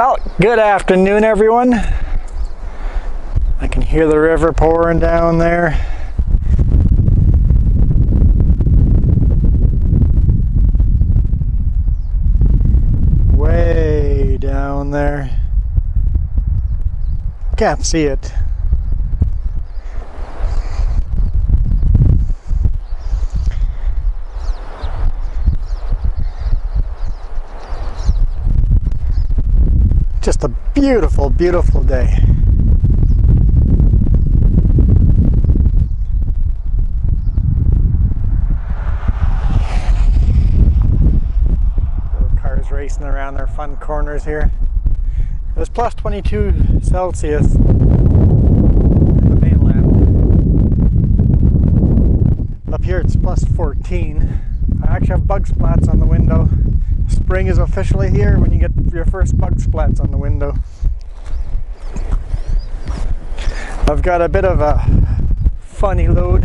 Well, good afternoon, everyone. I can hear the river pouring down there. Way down there. Can't see it. Just a beautiful, beautiful day. Little cars racing around their fun corners here. It was plus 22 Celsius in the mainland. Up here it's plus 14. I actually have bug splats on the window. Spring is officially here when you get your first bug splats on the window. I've got a bit of a funny load.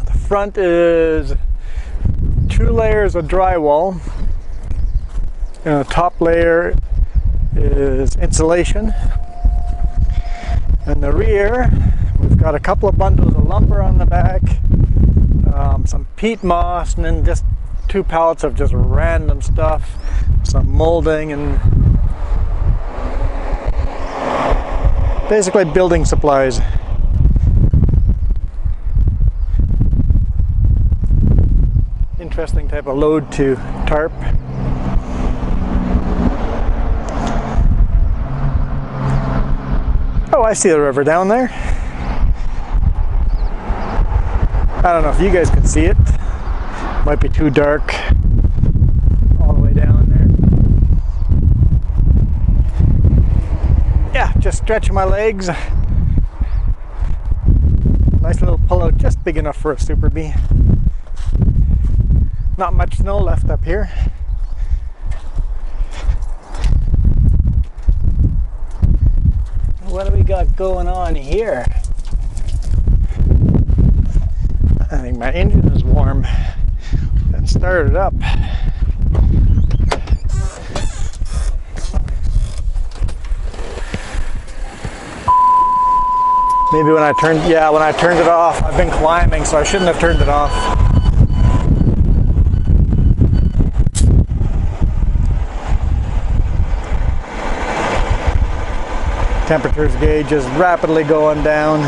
The front is 2 layers of drywall, and the top layer is insulation. And the rear, we've got a couple of bundles of lumber on the back, some peat moss, and then just 2 pallets of just random stuff, some molding, and basically building supplies. Interesting type of load to tarp. Oh, I see the river down there. I don't know if you guys can see it. Might be too dark all the way down there. Yeah, just stretching my legs. Nice little pullout, just big enough for a Super Bee. Not much snow left up here. What do we got going on here? I think my engine is warm. Let's start it up. Maybe when I turned it off. I've been climbing, so I shouldn't have turned it off. Temperature's gauge is rapidly going down.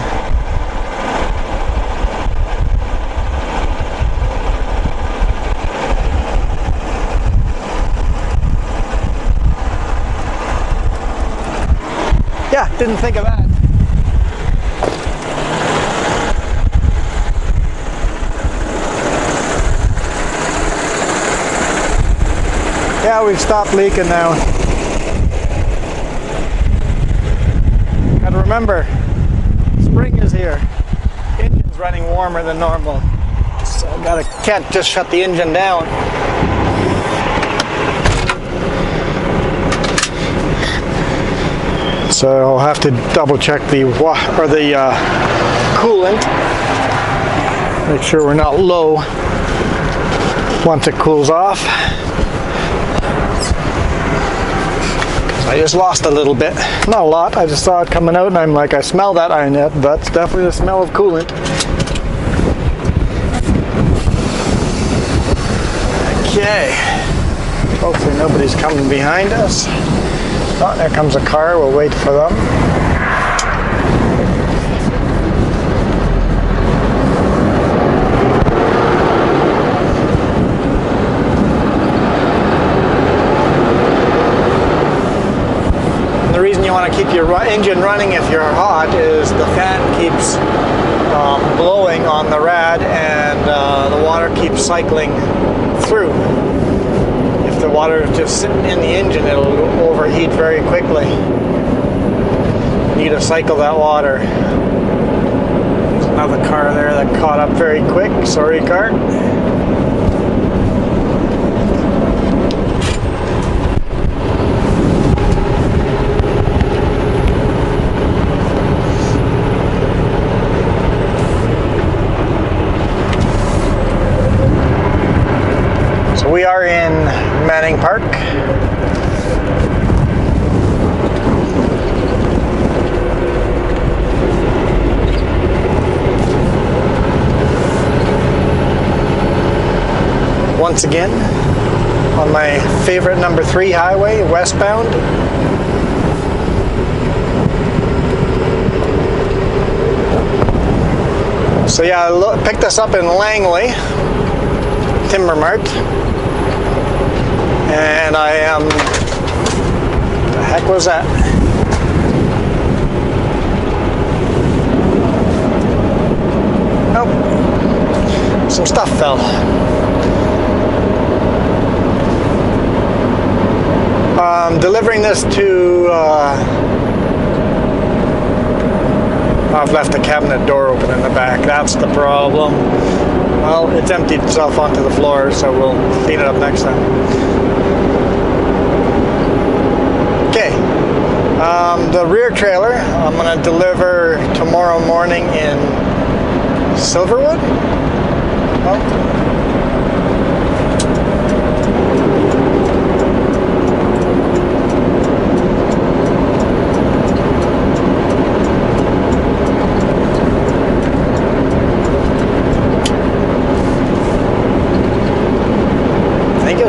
Yeah, didn't think of that. Yeah, we've stopped leaking now. Gotta remember, spring is here. Engine's running warmer than normal. So can't just shut the engine down. So I'll have to double check the coolant. Make sure we're not low once it cools off. I just lost a little bit. Not a lot, I just saw it coming out and I'm like, I smell that. That's definitely the smell of coolant. Okay. Hopefully nobody's coming behind us. Oh, there comes a car. We'll wait for them. And the reason you want to keep your engine running if you're hot is the fan keeps blowing on the rad, and the water keeps cycling through. If the water is just sitting in the engine, it'll overheat very quickly. You need to cycle that water. There's another car there that caught up very quick. Sorry, car. We are in Manning Park. Once again, on my favorite number 3 highway, westbound. So yeah, I picked this up in Langley Timber Mart, and I am, the heck was that? Nope, some stuff fell. Delivering this to, I've left the cabinet door open in the back. That's the problem. Well, it's emptied itself onto the floor, so we'll clean it up next time. Okay, the rear trailer I'm going to deliver tomorrow morning in Silverwood. Oh.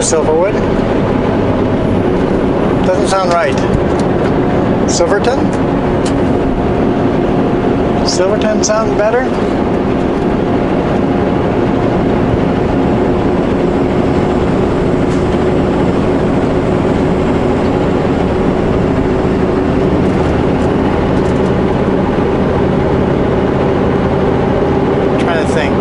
Silverwood. Doesn't sound right. Silverton? Silverton sounds better? I'm trying to think.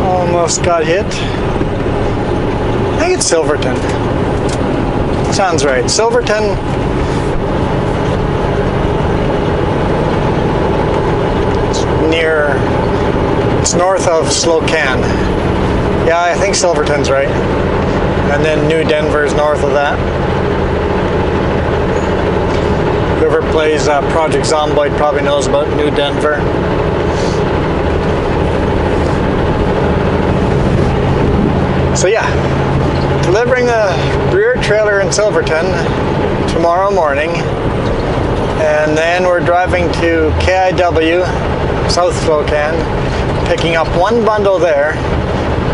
Almost got hit. I think it's Silverton. Sounds right. Silverton. It's north of Slocan. Yeah, I think Silverton's right. And then New Denver's north of that. Whoever plays Project Zomboid probably knows about New Denver. So yeah, delivering the rear trailer in Silverton tomorrow morning, and then we're driving to KIW, South Slocan, picking up one bundle there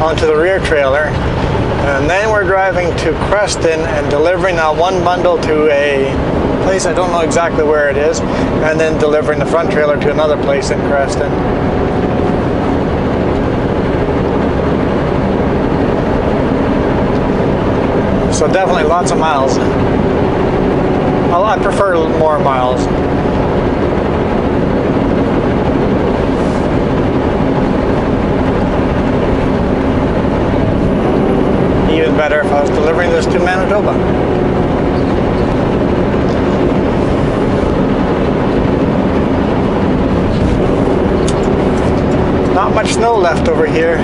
onto the rear trailer, and then we're driving to Creston and delivering that one bundle to a place, I don't know exactly where it is, and then delivering the front trailer to another place in Creston. So definitely lots of miles. I prefer more miles. Even better if I was delivering this to Manitoba. Not much snow left over here.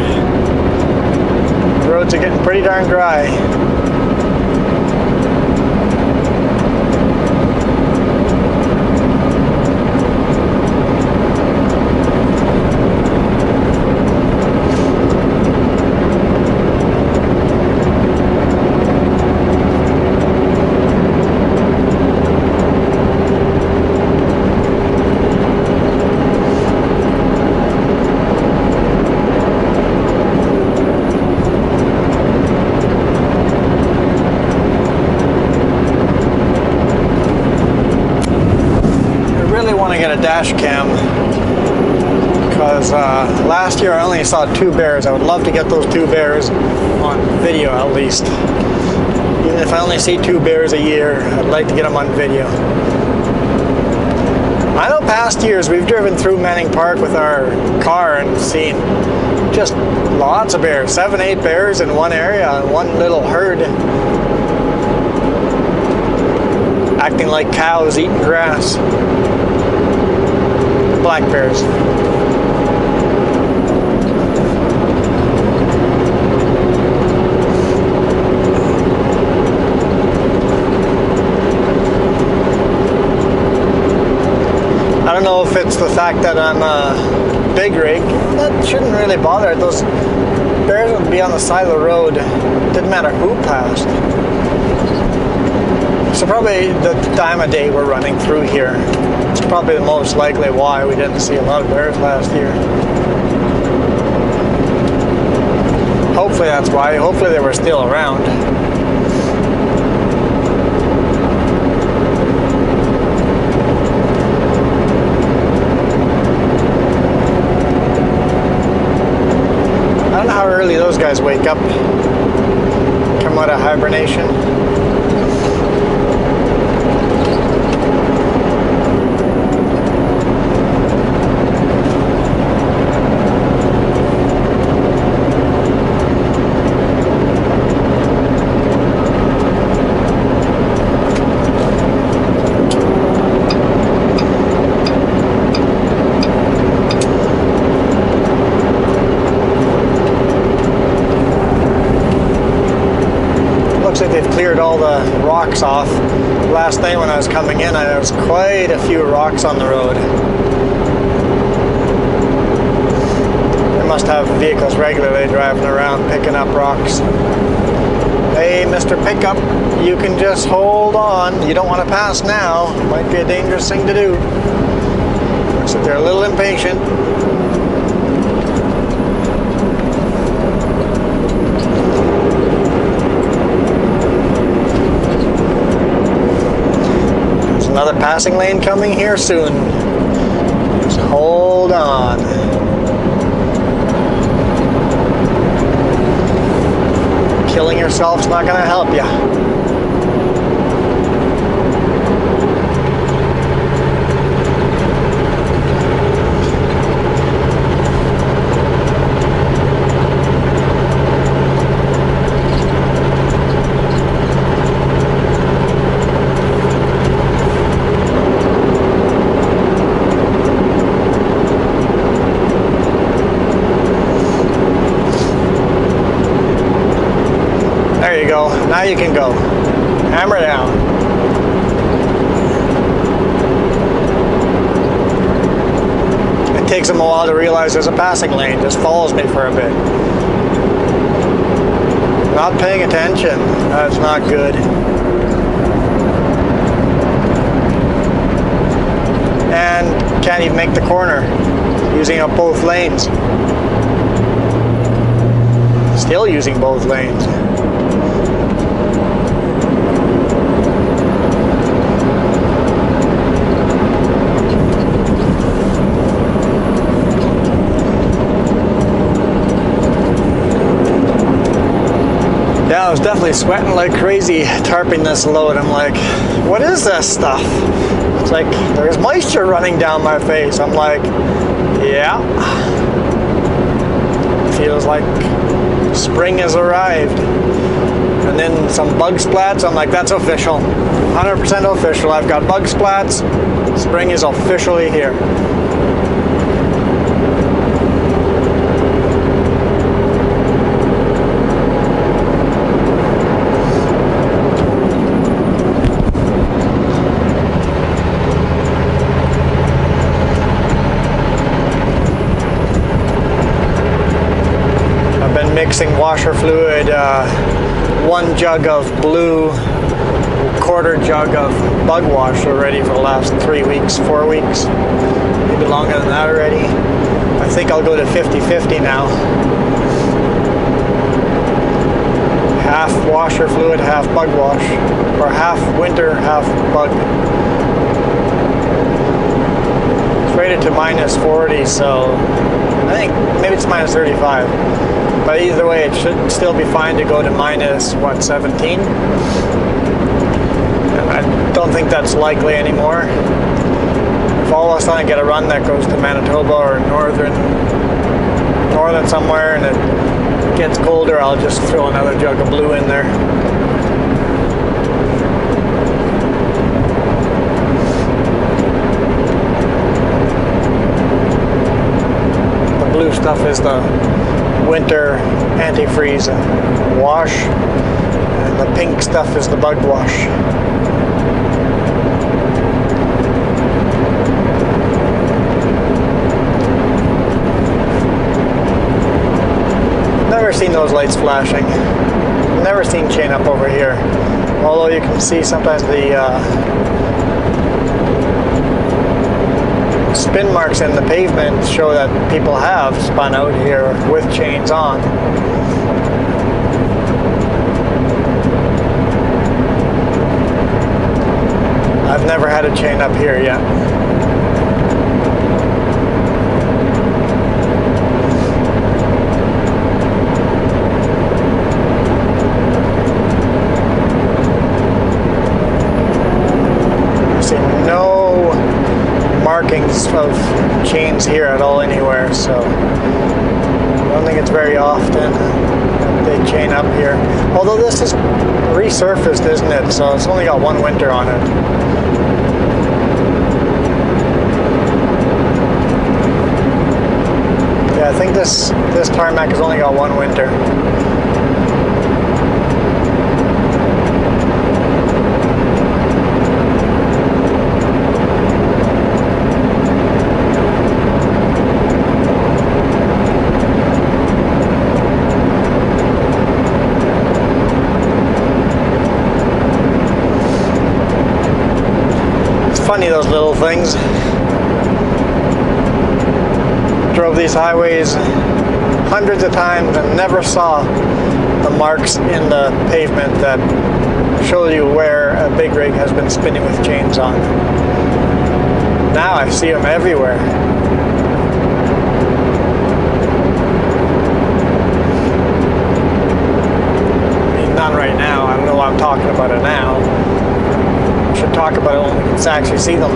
The roads are getting pretty darn dry. A dash cam, because last year I only saw 2 bears. I would love to get those 2 bears on video at least. Even if I only see 2 bears a year, I'd like to get them on video. I know past years we've driven through Manning Park with our car and seen just lots of bears, 7, 8 bears in one area, one little herd, acting like cows eating grass. Black bears. know if it's the fact that I'm a big rig. That shouldn't really bother. Those bears would be on the side of the road. Didn't matter who passed. So probably the time of day we're running through here. It's probably the most likely why we didn't see a lot of bears last year. Hopefully that's why. Hopefully they were still around. I don't know how early those guys wake up, come out of hibernation. Looks like they've cleared all the rocks off. Last night when I was coming in, there was quite a few rocks on the road. They must have vehicles regularly driving around picking up rocks. Hey, Mr. Pickup, you can just hold on. You don't want to pass now. Might be a dangerous thing to do. Looks like they're a little impatient. Another passing lane coming here soon. Just hold on. Killing yourself's not going to help you. There you go. Now you can go. Hammer down. It takes them a while to realize there's a passing lane. Just follows me for a bit. Not paying attention. That's not good. And can't even make the corner. Using up both lanes. Still using both lanes. Yeah, I was definitely sweating like crazy tarping this load. I'm like, what is this stuff? It's like, there's moisture running down my face. I'm like, yeah. Feels like spring has arrived. And then some bug splats. I'm like, that's official. 100% official. I've got bug splats. Spring is officially here. Mixing washer fluid, 1 jug of blue, 1/4 jug of bug wash already for the last 3 weeks, 4 weeks, maybe longer than that already. I think I'll go to 50-50 now. Half washer fluid, half bug wash, or half winter, half bug. It's rated to -40, so I think maybe it's -35. But either way, it should still be fine to go to -17? And I don't think that's likely anymore. If all of a sudden I get a run that goes to Manitoba or northern somewhere and it gets colder, I'll just throw another jug of blue in there. The blue stuff is the winter antifreeze wash, and the pink stuff is the bug wash. seen those lights flashing. Never seen chain up over here. Although you can see sometimes the spin marks in the pavement show that people have spun out here with chains on. I've never had a chain up here yet. Markings of chains here at all anywhere, so I don't think it's very often that they chain up here. Although this is resurfaced, isn't it? So it's only got one winter on it. Yeah, I think this tarmac has only got one winter. Funny, those little things. Drove these highways hundreds of times and never saw the marks in the pavement that show you where a big rig has been spinning with chains on. Now I see them everywhere. I mean, not right now. I don't know why I'm talking about it now. Should talk about it when we can actually see them.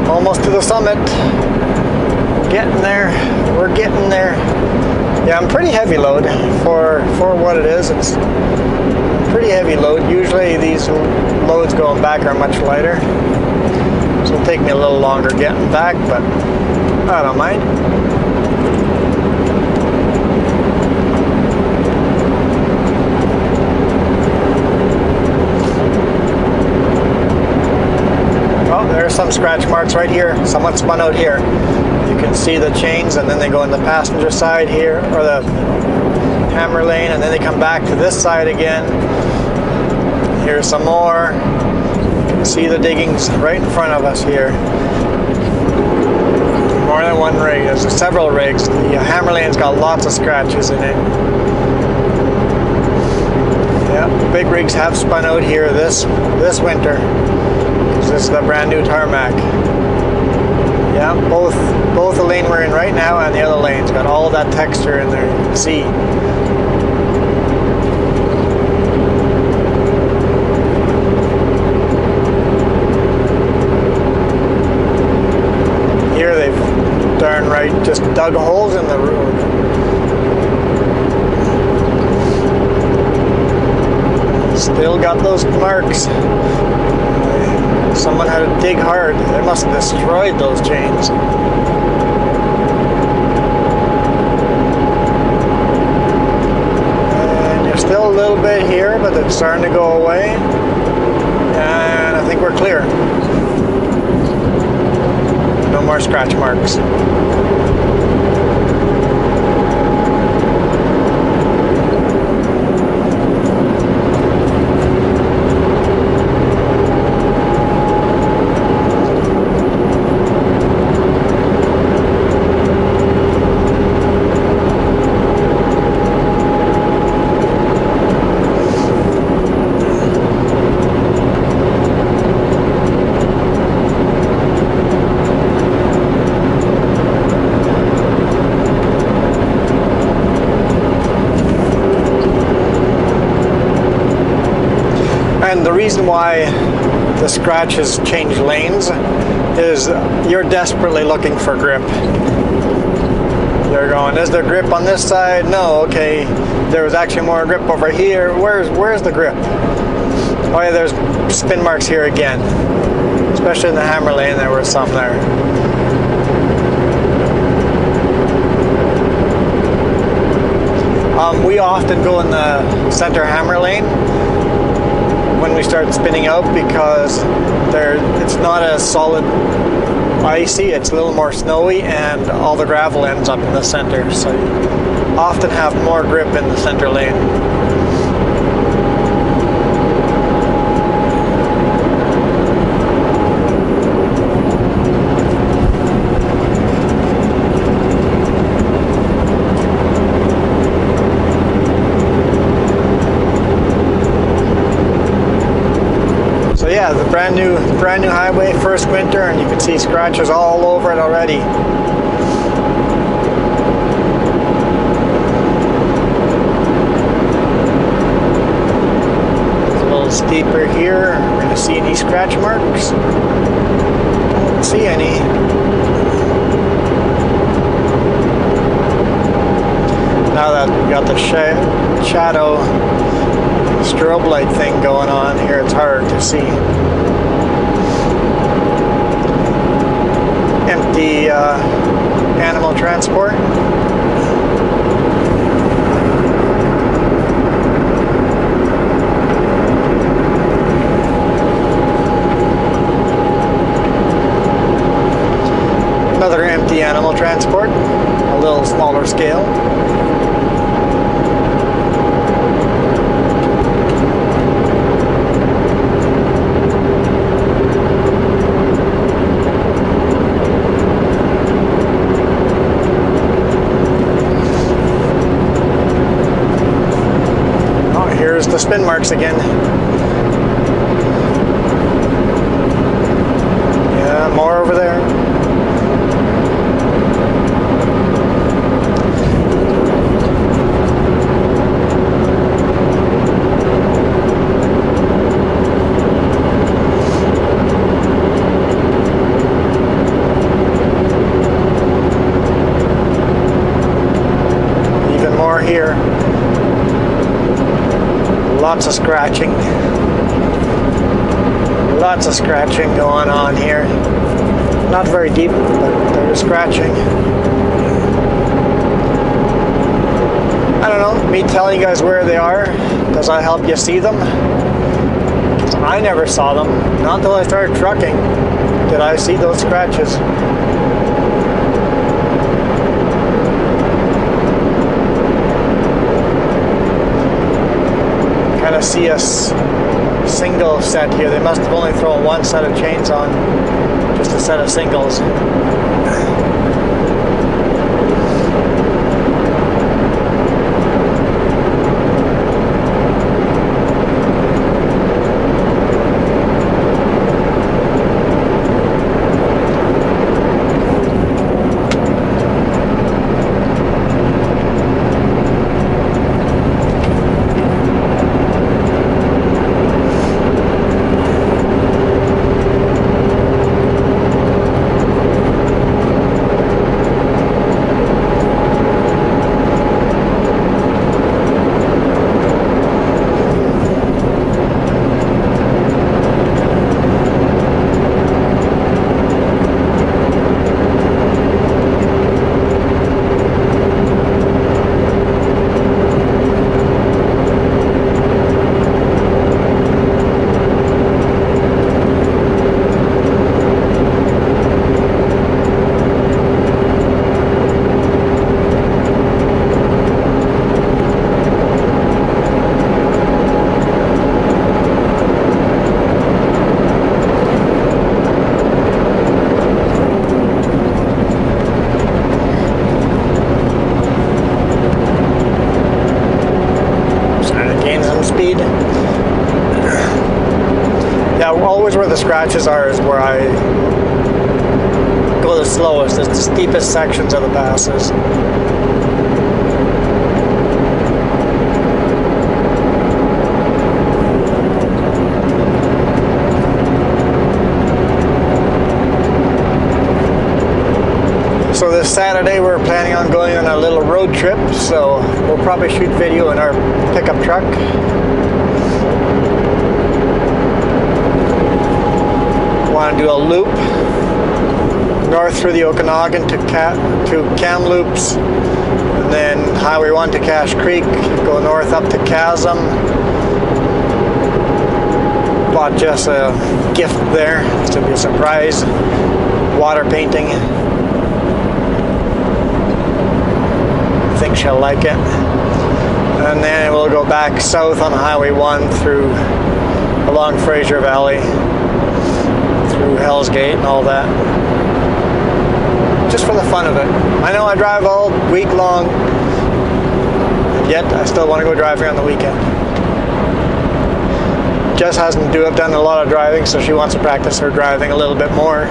Almost to the summit. Getting there. We're getting there. Yeah, I'm pretty heavy load for what it is. It's pretty heavy load. Usually these loads going back are much lighter, so it'll take me a little longer getting back, but I don't mind. There's some scratch marks right here. Someone spun out here. You can see the chains, and then they go in the passenger side here, or the hammer lane, and then they come back to this side again. Here's some more. You can see the diggings right in front of us here. More than one rig. There's several rigs. The hammer lane's got lots of scratches in it. Yeah, big rigs have spun out here this winter. This is the brand new tarmac. Yeah, both the lane we're in right now and the other lane's got all that texture in there. You can see. Here they've darn right just dug holes in the road. Still got those marks. Someone had to dig hard. They must have destroyed those chains. And you're still a little bit here, but it's starting to go away. And I think we're clear. No more scratch marks. And the reason why the scratch has changed lanes is you're desperately looking for grip. You're going, is there grip on this side? No, okay. There was actually more grip over here. Where's the grip? Oh yeah, there's spin marks here again. Especially in the hammer lane, there were some there. We often go in the center hammer lane when we start spinning out because it's not as solid icy, it's a little more snowy, and all the gravel ends up in the center, so you often have more grip in the center lane. Yeah, the brand new highway, first winter, and you can see scratches all over it already. It's a little steeper here. We're going to see any scratch marks. Don't see any. Now that we got the shadow strobe light thing going on here, it's hard to see. Empty animal transport. Another empty animal transport, a little smaller scale. Here's the spin marks again. Yeah, more over there. Even more here. Lots of scratching. Lots of scratching going on here. Not very deep, but there's scratching. I don't know, me telling you guys where they are, does that help you see them? Because I never saw them. Not until I started trucking did I see those scratches. See a single set here. They must have only thrown one set of chains on, just a set of singles. Always where the scratches are is where I go the slowest. It's the steepest sections of the passes. Saturday we're planning on going on a little road trip, so we'll probably shoot video in our pickup truck. Want to do a loop north through the Okanagan to Kamloops, and then Highway 1 to Cache Creek, go north up to Chasm. Bought Jess a gift there, it's to be a surprise, water painting. I think she'll like it. And then we'll go back south on Highway 1 through along Fraser Valley, through Hell's Gate and all that. Just for the fun of it. I know I drive all week long, yet I still want to go driving on the weekend. Jess hasn't done a lot of driving, so she wants to practice her driving a little bit more.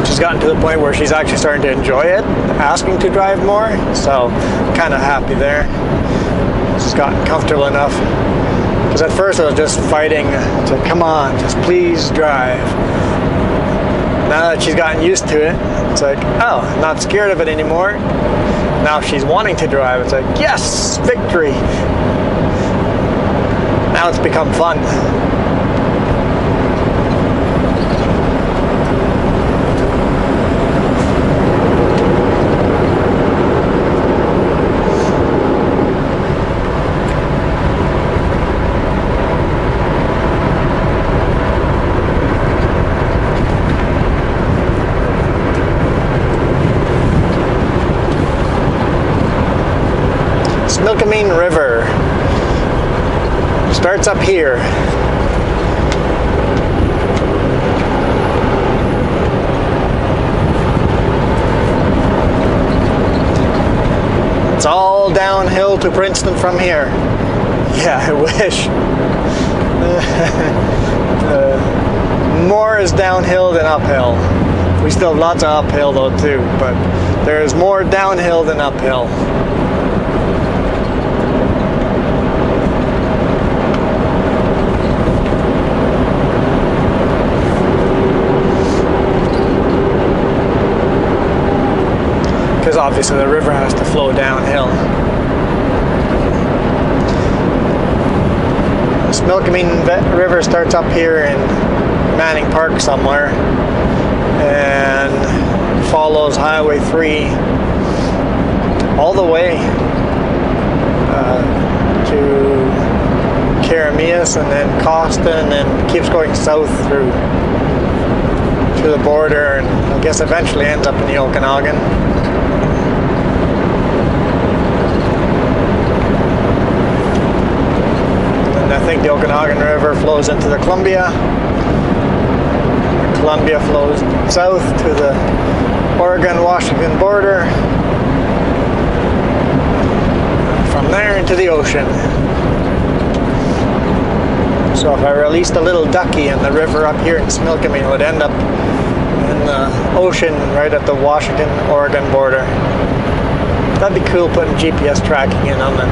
She's gotten to the point where she's actually starting to enjoy it, asking to drive more, so kind of happy there. She's gotten comfortable enough. Because at first I was just fighting to, come on, just please drive. Now that she's gotten used to it, it's like, oh, I'm not scared of it anymore. Now she's wanting to drive. It's like, yes, victory. Now it's become fun. Milkameen River starts up here. It's all downhill to Princeton from here. Yeah, I wish. More is downhill than uphill. We still have lots of uphill though too, but there's more downhill than uphill. Because obviously the river has to flow downhill. This Milkameen River starts up here in Manning Park somewhere and follows Highway 3 all the way to Karamias and then Coston, and then keeps going south through to the border, and I guess eventually ends up in the Okanagan. I think the Okanagan River flows into the Columbia. The Columbia flows south to the Oregon-Washington border. From there into the ocean. So if I released a little ducky in the river up here in Milkameen, it would end up in the ocean right at the Washington-Oregon border. That'd be cool, putting GPS tracking in on them,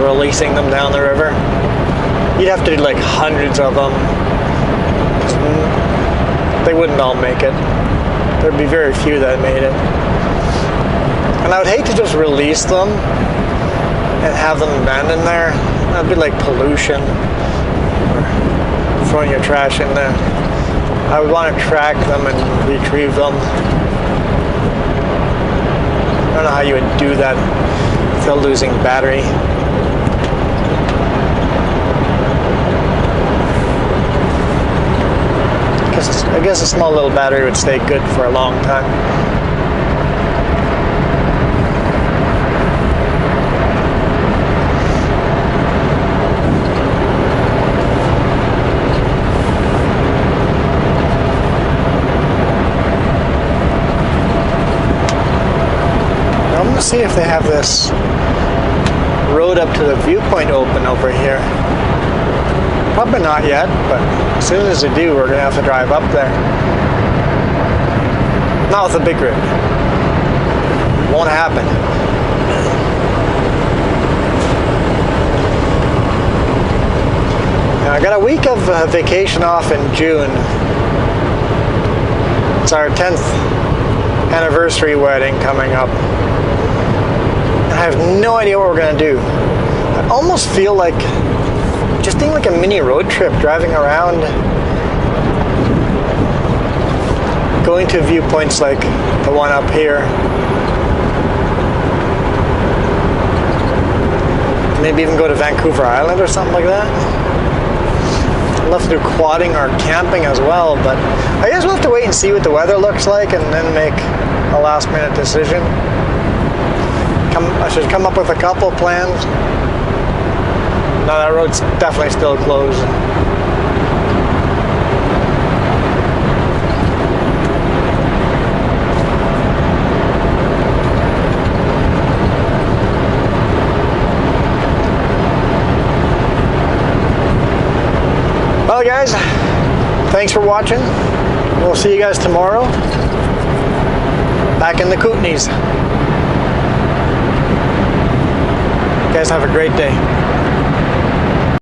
releasing them down the river. You'd have to do like hundreds of them. They wouldn't all make it. There'd be very few that made it. And I would hate to just release them and have them abandoned there. That'd be like pollution, or throwing your trash in there. I would want to track them and retrieve them. I don't know how you would do that without losing battery. I guess a small little battery would stay good for a long time. I'm going to see if they have this road up to the viewpoint open over here. Probably not yet, but as soon as they do, we're going to have to drive up there. Not with a big rig. Won't happen. I got a week of vacation off in June. It's our 10th anniversary wedding coming up. I have no idea what we're going to do. I almost feel like just doing like a mini road trip, driving around, going to viewpoints like the one up here. Maybe even go to Vancouver Island or something like that. I'd love to do quadding or camping as well, but I guess we'll have to wait and see what the weather looks like and then make a last minute decision. I should come up with a couple plans. No, that road's definitely still closed. Well guys, thanks for watching. We'll see you guys tomorrow back in the Kootenays. You guys have a great day.